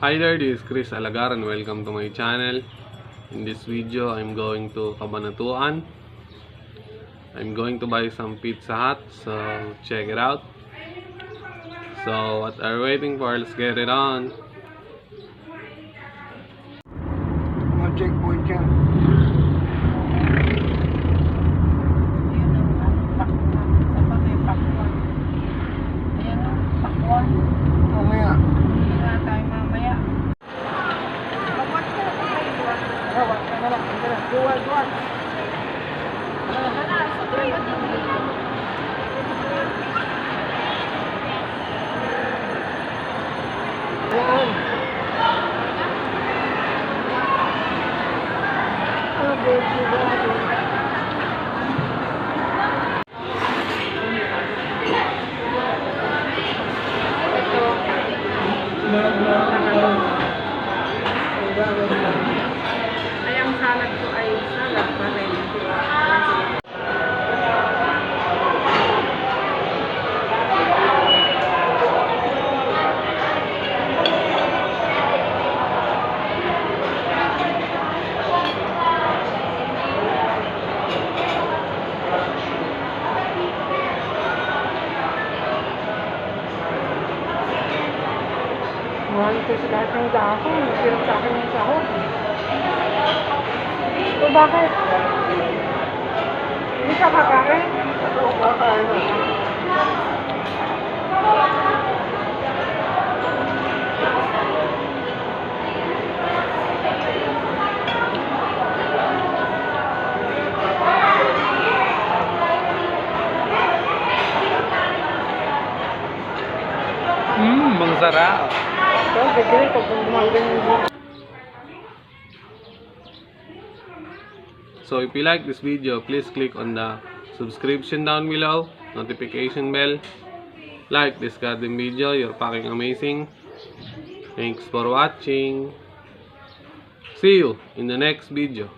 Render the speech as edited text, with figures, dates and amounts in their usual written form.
Hi there, this is Chris Alagar and welcome to my channel. In this video, I'm going to Cabanatuan. I'm going to buy some Pizza Hut, so check it out. So what are we waiting for? Let's get it on. Mga checkpoint yan. Mamaya. Ay, ang salad ko ay salad pa rin. Mahal ko sa lahat ng dahon. Hirap sa akin yung sahod. So, bakit? Hindi ka kakain? Ako kakain na. Bang sarap. So, bigyan ko kung gumagawin yung So if you like this video, please click on the subscription down below, notification bell. Like this garden video, you're fucking amazing. Thanks for watching. See you in the next video.